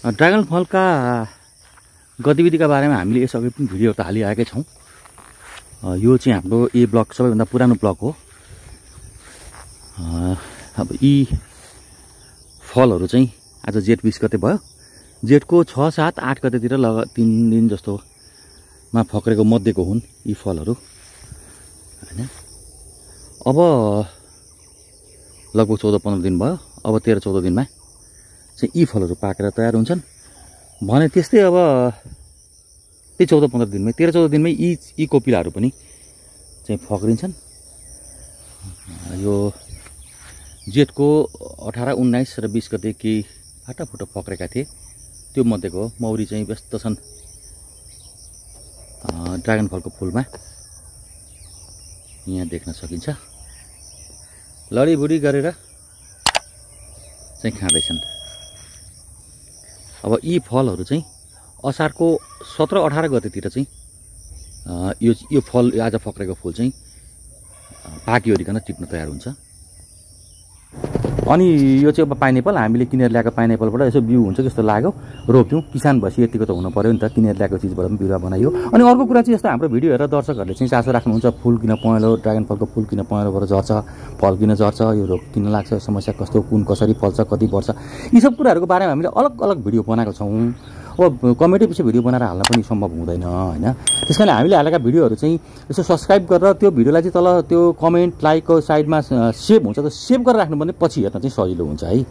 Dragon Falka गतिविधिका बारेमा हामीले यसअघि पनि भिडियो त हालिआएकै छौँ। यो चाहिँ हाम्रो ए ब्लक सबैभन्दा पुरानो ब्लक हो। अब यी फलहरू चाहिँ आज जेठ 20 गते भयो। जेठको 6, 7, 8 गतेतिर 3 दिन जस्तोमा फक्रेको मध्येको हुन् यी फलहरू हैन। अब लगभग 14-15 दिन भयो। अब 13-14 दिनमा चाहिँ यी फलहरू पाकेर तयार हुन्छन् भने त्यस्तै अब त्यही 14-15 दिनमै 13-14 दिनमै यी कोपिलाहरू पनि चाहिँ फक्रिन्छन्। यो जेठको 18, 19 र 20 गते केही फाटाफुटो फक्रेका थिए। त्यो मध्येको मौरी चाहिँ व्यस्त छन् ड्रागन फलको फुलमा, यहाँ देख्न सकिन्छ। लडीबुडी गरेर चाहिँ खाँदैछन्। अब यी फलहरू चाहिँ असारको 17-18 गतेतिर चाहिँ यो फल आज फक्रेको फुल चाहिँ पाकिओरिकन टिप्न तयार हुन्छ। अनि यो चाहिँ अब पाइनएप्पल हामीले किनेर ल्याएको पाइनएप्पलबाट यसो बिउ हुन्छ जस्तो लाग्यो, रोप्यौँ। किसान भएपछि यतिको त हुनु पर्यो नि त, किनेर ल्याएको चिजबाट पनि बिरुवा बनाइयो। अनि अर्को कुरा चाहिँ यस्तो हाम्रो भिडियो हेरेर दर्शकहरूले चाहिँ चासो राख्नुहुन्छ, फुल किन पहेँलो, ड्रागन फलको फुल किन पहेँलोबाट झर्छ, फल किन झर्छ, यो रोग किन लाग्छ, समस्या कस्तो, कुन कसरी फल्छ, कति वर्ष, यी सब कुराहरूको बारेमा हामीले अलग अलग भिडियो बनाएको छौँ। अब कमेडी पछि भिडियो बनाएर हाल्न पनि सम्भव हुँदैन हैन। त्यसकारण हामीले हालेका भिडियोहरू चाहिँ यसो सब्स्क्राइब गरेर त्यो भिडियोलाई चाहिँ तल त्यो कमेन्ट लाइकको साइडमा सेभ हुन्छ, त सेभ गरेर राख्नु भने पछि हेर्न चाहिँ सजिलो हुन्छ है।